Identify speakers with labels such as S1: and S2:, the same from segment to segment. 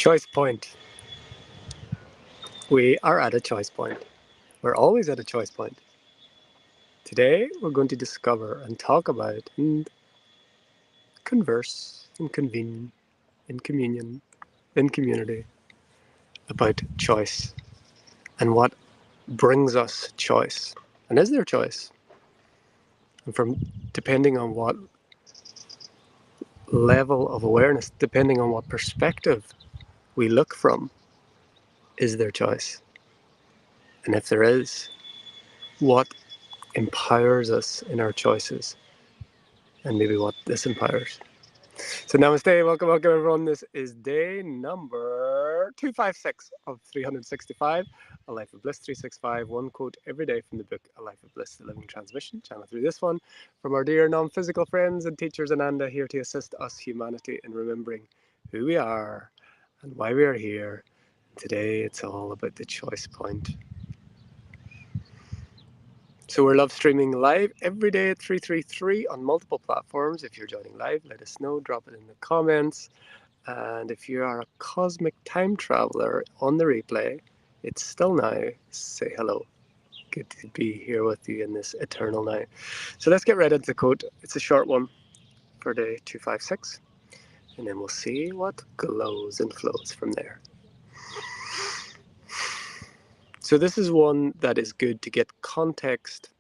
S1: Choice point. We are at a choice point. We're always at a choice point. Today, we're going to discover and talk about and converse and convene in communion, in community, about choice and what brings us choice. And is there choice? And from depending on what level of awareness, depending on what perspective we look from, is there choice? And if there is, what empowers us in our choices, and maybe what disempowers. So namaste, welcome everyone. This is day number 256 of 365, A Life of Bliss 365, one quote every day from the book A Life of Bliss, the living transmission. Channel through this one from our dear non-physical friends and teachers AnandA, here to assist us humanity in remembering who we are and why we are here. Today it's all about the choice point. So we're live streaming live every day at 333 on multiple platforms. If you're joining live, let us know, drop it in the comments. And if you are a cosmic time traveler on the replay, it's still now. Say hello. Good to be here with you in this eternal now. So let's get right into the quote. It's a short one for day 256. And then we'll see what glows and flows from there. So this is one that is good to get context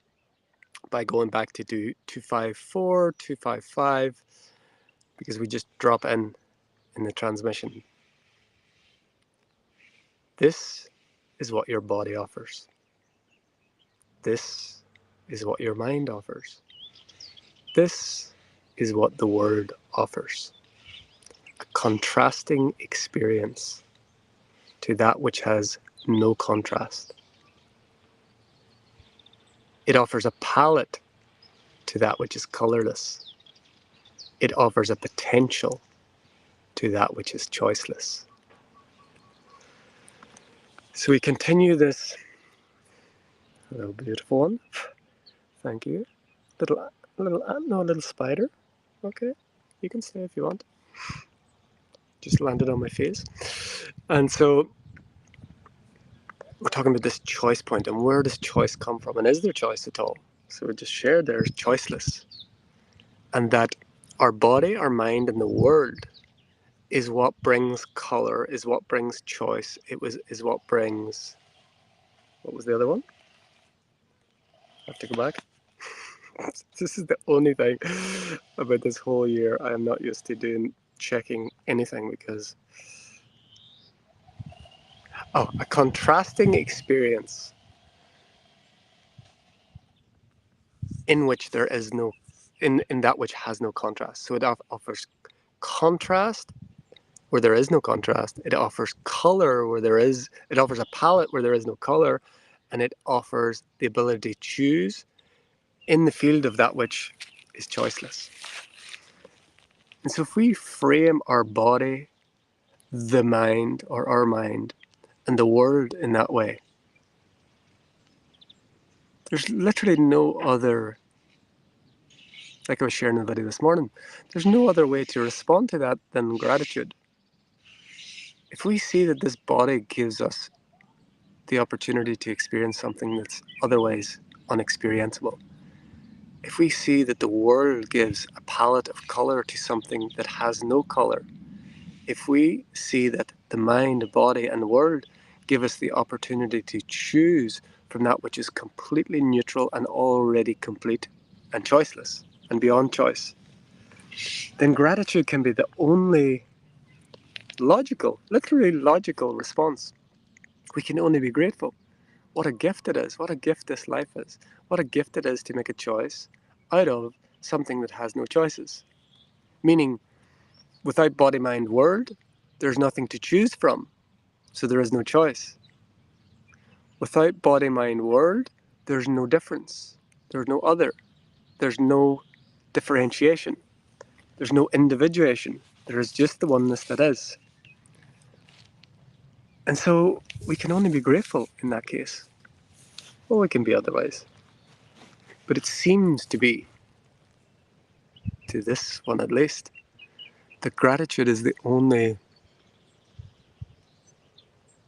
S1: by going back to do 254, 255, because we just drop in the transmission. This is what your body offers. This is what your mind offers. This is what the world offers. A contrasting experience to that which has no contrast. It offers a palette to that which is colourless. It offers a potential to that which is choiceless. So we continue this little beautiful one. Thank you. Little spider. Okay, you can stay if you want. Just landed on my face. And so we're talking about this choice point and where does choice come from, and is there choice at all? So we just shared there's choiceless, and that our body, our mind, and the world is what brings color, is what brings choice. Is what brings. What was the other one? I have to go back. This is the only thing about this whole year I am not used to checking anything, because a contrasting experience in which there is no, in that which has no contrast. So it offers contrast where there is no contrast. It offers color where there is, it offers a palette where there is no color, and it offers the ability to choose in the field of that which is choiceless. And so if we frame our body, the mind, or our mind, and the world in that way, there's literally no other, like I was sharing in the video this morning, there's no other way to respond to that than gratitude. If we see that this body gives us the opportunity to experience something that's otherwise unexperienceable, if we see that the world gives a palette of color to something that has no color, if we see that the mind, body, and world give us the opportunity to choose from that which is completely neutral and already complete and choiceless and beyond choice, then gratitude can be the only logical, literally logical response. We can only be grateful. What a gift it is. What a gift this life is. What a gift it is to make a choice out of something that has no choices. Meaning, without body, mind, world, there's nothing to choose from. So there is no choice. Without body, mind, world, there's no difference. There's no other. There's no differentiation. There's no individuation. There is just the oneness that is. And so we can only be grateful in that case. Well, it can be otherwise. But it seems to be, to this one at least, that gratitude is the only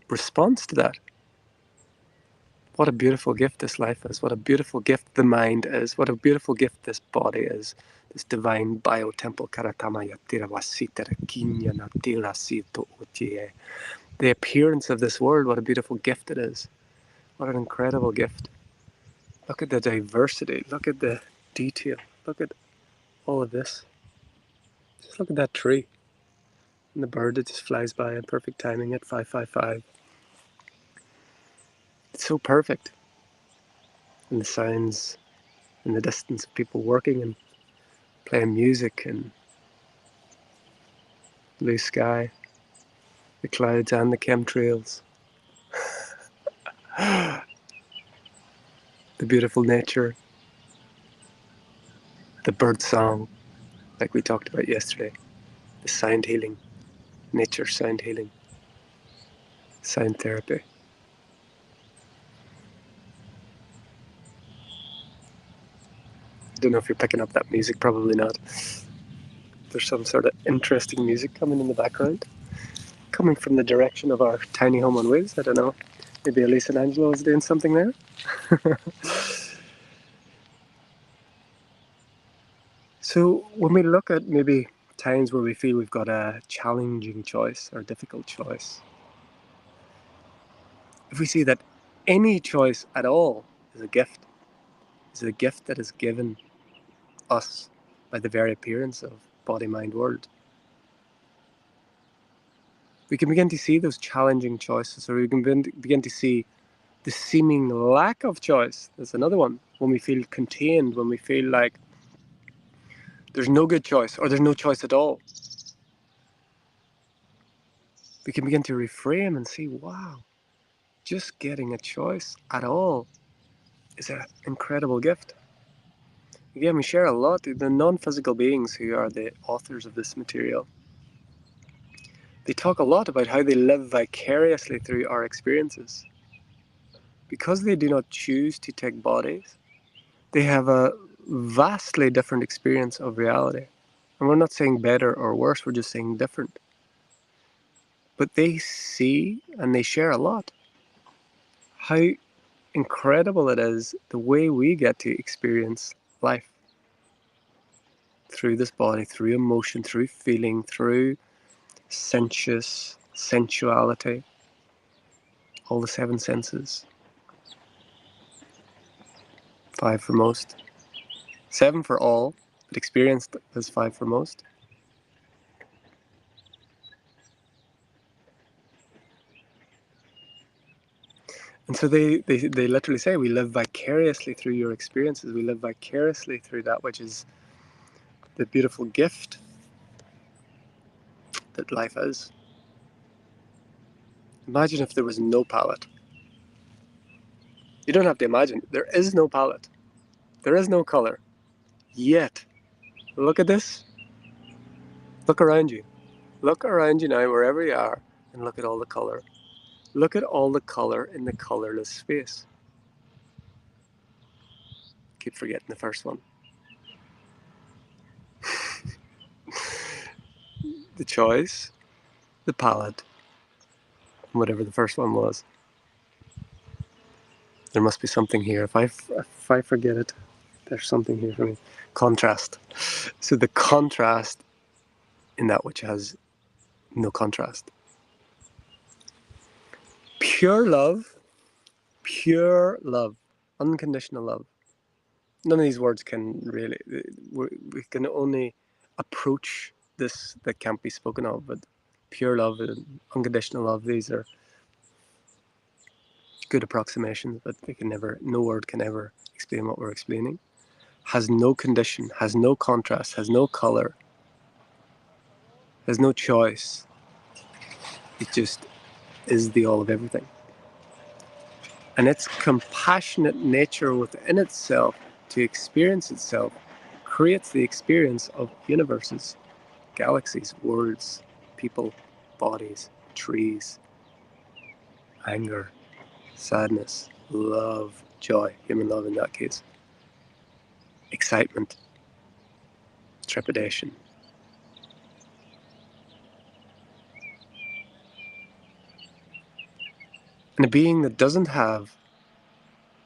S1: response to that. What a beautiful gift this life is. What a beautiful gift the mind is. What a beautiful gift this body is. This divine biotemple. The appearance of this world, what a beautiful gift it is. What an incredible gift. Look at the diversity. Look at the detail. Look at all of this. Just look at that tree. And the bird that just flies by in perfect timing at 555. It's so perfect. And the sounds in the distance of people working and playing music and blue sky, the clouds and the chemtrails, the beautiful nature, the bird song, like we talked about yesterday, the sound healing, nature sound healing, sound therapy. I don't know if you're picking up that music, probably not. There's some sort of interesting music coming in the background, coming from the direction of our tiny home on wheels. I don't know. Maybe Elise and Angelo is doing something there. So when we look at maybe times where we feel we've got a challenging choice or difficult choice, if we see that any choice at all is a gift that is given us by the very appearance of body, mind, world, we can begin to see those challenging choices, or we can begin to see the seeming lack of choice. That's another one. When we feel contained, when we feel like there's no good choice or there's no choice at all, we can begin to reframe and see, wow, just getting a choice at all is an incredible gift. Again, we share a lot. The non-physical beings who are the authors of this material, they talk a lot about how they live vicariously through our experiences. Because they do not choose to take bodies, they have a vastly different experience of reality. And we're not saying better or worse, we're just saying different. But they see and they share a lot how incredible it is the way we get to experience life through this body, through emotion, through feeling, through sensuality, all the seven senses. 5 for most, 7 for all, but experienced as 5 for most. And so they literally say, we live vicariously through your experiences. We live vicariously through that which is the beautiful gift that life is. Imagine if there was no palette. You don't have to imagine. There is no palette. There is no color. Yet, look at this. Look around you. Look around you now, wherever you are, and look at all the color. Look at all the color in the colorless space. Keep forgetting the first one. The choice, the palette, whatever the first one was. There must be something here. If I forget it, there's something here for me. Contrast. So the contrast in that which has no contrast. Pure love, unconditional love. None of these words can really, we can only approach this that can't be spoken of, but pure love and unconditional love, these are good approximations, but they can never, no word can ever explain what we're explaining. Has no condition, has no contrast, has no color, has no choice. It just is the all of everything. And its compassionate nature within itself to experience itself creates the experience of universes, galaxies, worlds, people, bodies, trees, anger, sadness, love, joy, human love in that case, excitement, trepidation. And a being that doesn't have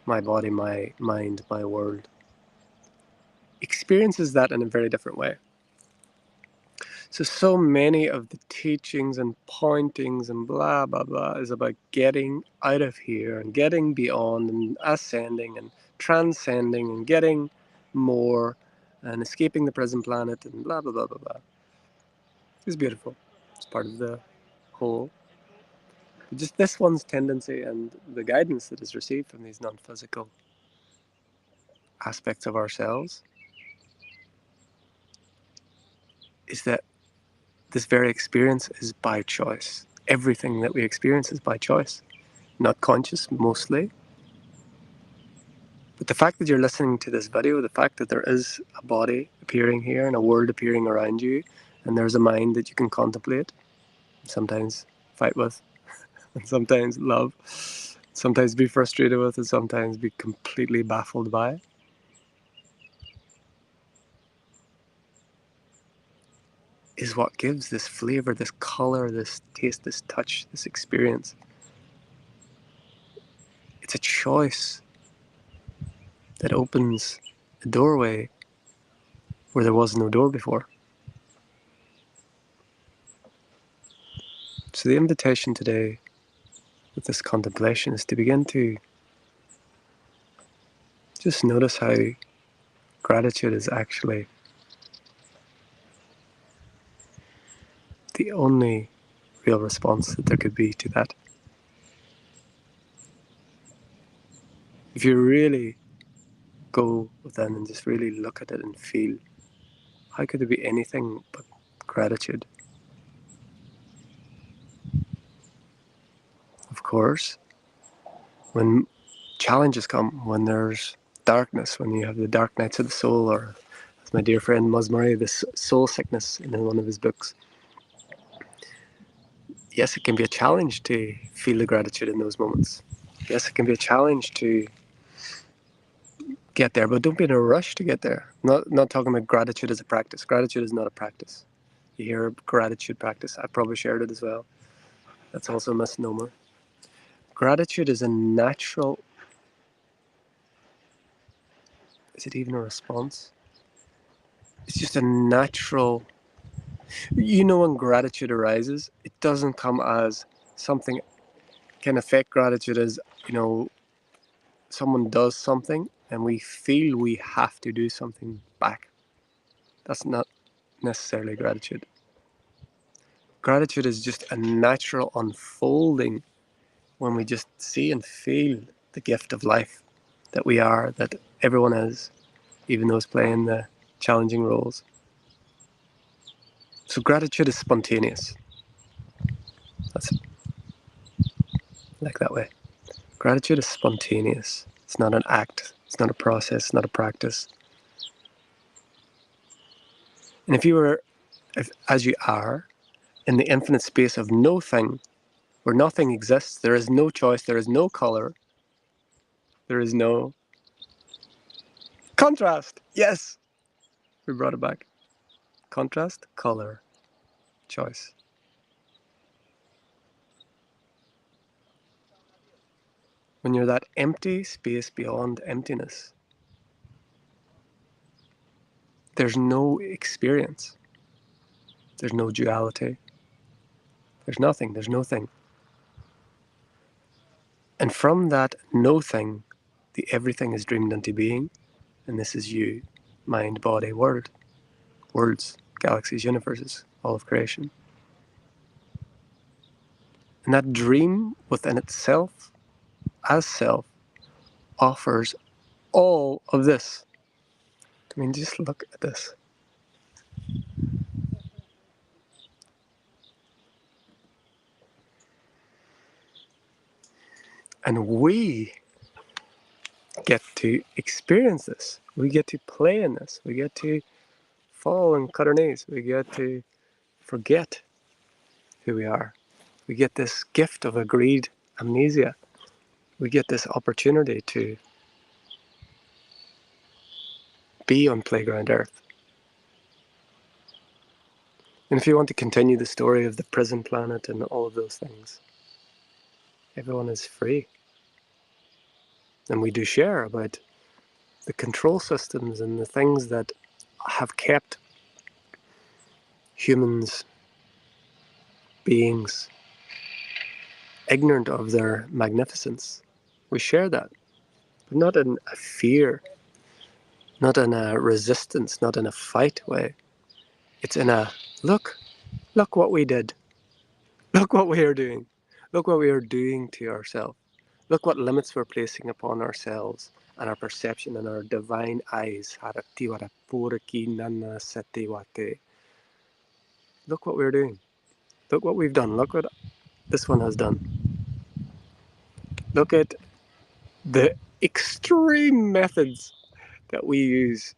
S1: my body, my mind, my world, experiences that in a very different way. So many of the teachings and pointings and blah, blah, blah is about getting out of here and getting beyond and ascending and transcending and getting more and escaping the present planet and blah, blah, blah, blah, blah. It's beautiful. It's part of the whole. But just this one's tendency and the guidance that is received from these non-physical aspects of ourselves is that this very experience is by choice. Everything that we experience is by choice. Not conscious mostly. But the fact that you're listening to this video, the fact that there is a body appearing here and a world appearing around you, and there's a mind that you can contemplate, sometimes fight with, and sometimes love, sometimes be frustrated with, and sometimes be completely baffled by, is what gives this flavor, this color, this taste, this touch, this experience. It's a choice that opens a doorway where there was no door before. So the invitation today with this contemplation is to begin to just notice how gratitude is actually the only real response that there could be to that. If you really go within and just really look at it and feel, how could there be anything but gratitude? Of course, when challenges come, when there's darkness, when you have the dark nights of the soul, or as my dear friend Mus Murray, this soul sickness in one of his books, yes, it can be a challenge to feel the gratitude in those moments. Yes, it can be a challenge to get there, but don't be in a rush to get there. Not talking about gratitude as a practice. Gratitude is not a practice. You hear gratitude practice. I probably shared it as well. That's also a misnomer. Gratitude is a natural. Is it even a response? It's just a natural. You know, when gratitude arises, it doesn't come as something. Can affect gratitude as, you know, someone does something and we feel we have to do something back. That's not necessarily gratitude. Gratitude is just a natural unfolding when we just see and feel the gift of life that we are, that everyone is, even those playing the challenging roles. So gratitude is spontaneous. That's like that way. Gratitude is spontaneous. It's not an act. It's not a process. It's not a practice. And if you were, as you are, in the infinite space of no thing, where nothing exists, there is no choice, there is no color, there is no contrast. Yes, we brought it back. Contrast, color, choice. When you're that empty space beyond emptiness, there's no experience. There's no duality. There's nothing. There's no thing. And from that no thing, the everything is dreamed into being. And this is you, mind, body, word. Worlds, galaxies, universes, all of creation. And that dream within itself, as self, offers all of this. I mean, just look at this. And we get to experience this. We get to play in this. We get to fall and cut our knees. We get to forget who we are. We get this gift of agreed amnesia. We get this opportunity to be on playground Earth. And if you want to continue the story of the prison planet and all of those things, Everyone is free. And we do share about the control systems and the things that have kept humans, beings, ignorant of their magnificence. We share that, but not in a fear, not in a resistance, not in a fight way. It's in a look what we did. Look what we are doing. Look what we are doing to ourselves. Look what limits we're placing upon ourselves and our perception and our divine eyes. Look what we're doing. Look what we've done. Look what this one has done. Look at the extreme methods that we use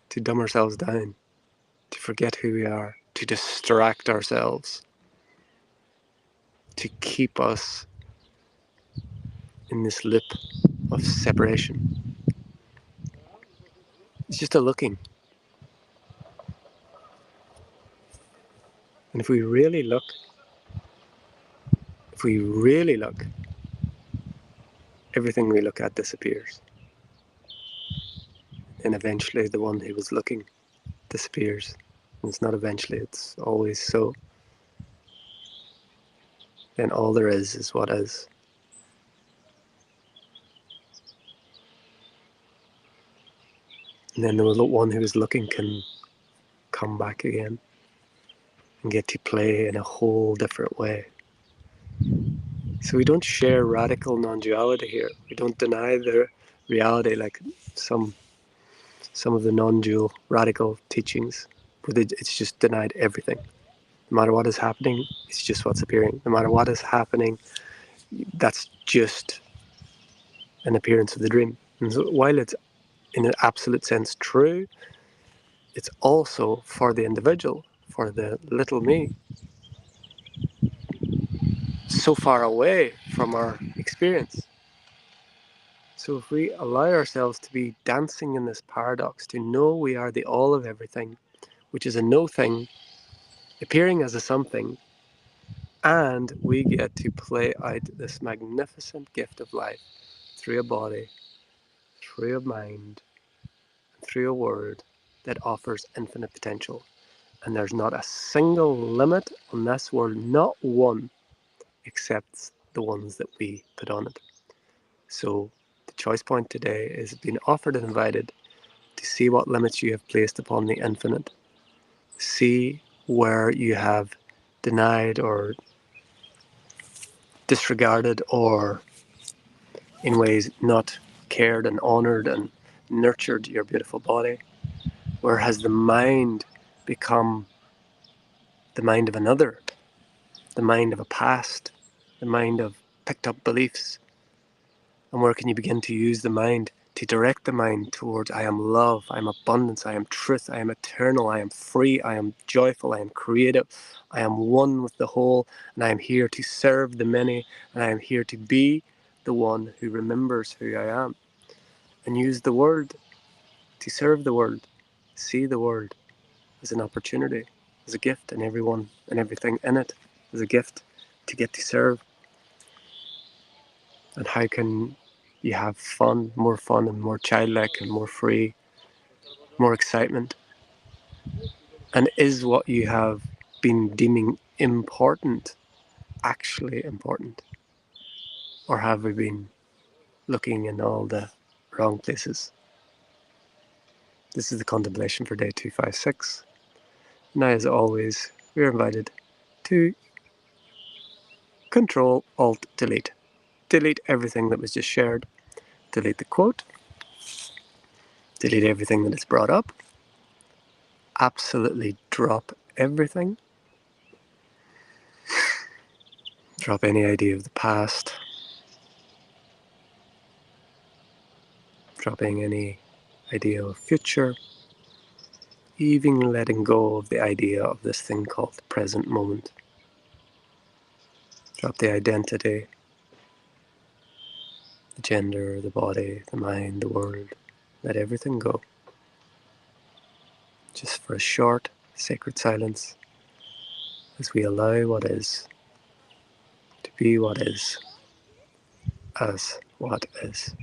S1: to dumb ourselves down, to forget who we are, to distract ourselves, to keep us in this loop of separation. It's just a looking. And if we really look, everything we look at disappears. And eventually the one who was looking disappears. And it's not eventually, it's always so. Then all there is what is. And then the one who was looking can come back again and get to play in a whole different way. So we don't share radical non-duality here. We don't deny the reality like some of the non-dual radical teachings, but it's just denied everything. No matter what is happening, it's just what's appearing. No matter what is happening, that's just an appearance of the dream. And so while it's in an absolute sense true, it's also for the individual, for the little me, so far away from our experience. So if we allow ourselves to be dancing in this paradox, to know we are the all of everything, which is a no thing, appearing as a something, and we get to play out this magnificent gift of life through a body, through a mind, and through a word that offers infinite potential. And there's not a single limit on this world, not one, except the ones that we put on it. So the choice point today is being offered and invited to see what limits you have placed upon the infinite. See where you have denied or disregarded or in ways not cared and honored and nurtured your beautiful body. Where has the mind become the mind of another, the mind of a past, the mind of picked up beliefs? And where can you begin to use the mind to direct the mind towards I am love, I am abundance, I am truth, I am eternal, I am free, I am joyful, I am creative, I am one with the whole, and I am here to serve the many, and I am here to be the one who remembers who I am. And use the world to serve the world, see the world as an opportunity, as a gift, and everyone and everything in it as a gift to get to serve. And how can you have fun and more childlike and more free, more excitement? And is what you have been deeming important actually important? Or have we been looking in all the wrong places? This is the contemplation for day 256. Now, as always, we are invited to Control, Alt, Delete. Delete everything that was just shared. Delete the quote. Delete everything that is brought up. Absolutely drop everything. Drop any idea of the past. Dropping any idea of future. Even letting go of the idea of this thing called the present moment. Drop the identity, the gender, the body, the mind, the world. Let everything go. Just for a short, sacred silence as we allow what is to Be what is, as what is.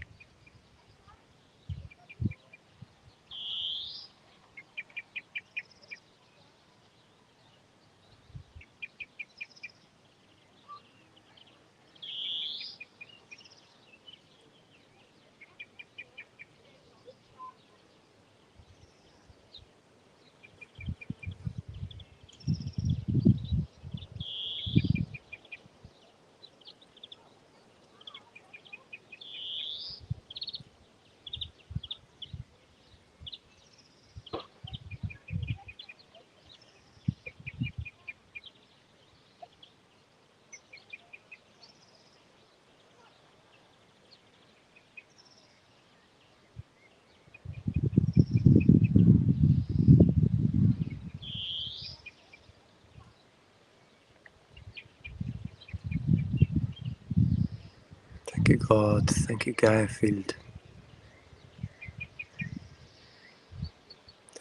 S1: Thank you, God. Thank you, Gaia Field.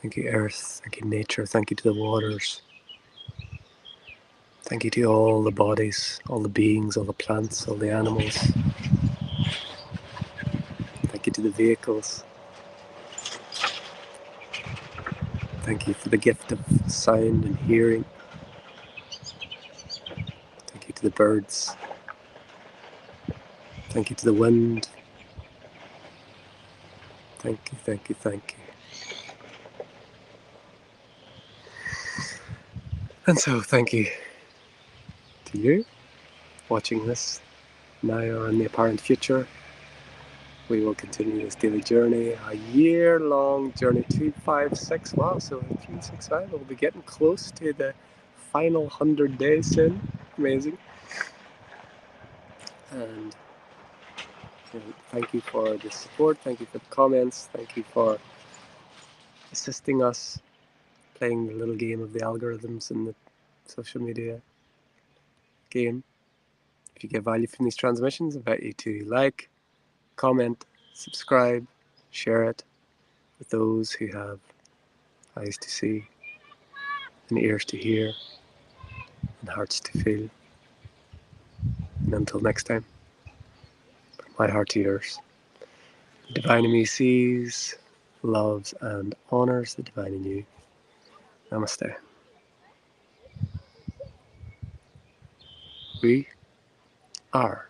S1: Thank you, Earth. Thank you, Nature. Thank you to the waters. Thank you to all the bodies, all the beings, all the plants, all the animals. Thank you to the vehicles. Thank you for the gift of sound and hearing. Thank you to the birds. Thank you to the wind. Thank you, thank you, thank you. And so, thank you to you watching this now or in the apparent future. We will continue this daily journey, a year-long journey, 256. Wow, so 365, we'll be getting close to the final 100 days soon. Amazing. And thank you for the support, thank you for the comments, thank you for assisting us playing the little game of the algorithms in the social media game. If you get value from these transmissions, I invite you to like, comment, subscribe, share it with those who have eyes to see and ears to hear and hearts to feel. And until next time, from my heart to yours, the divine in me sees, loves and honours the divine in you. Namaste. We are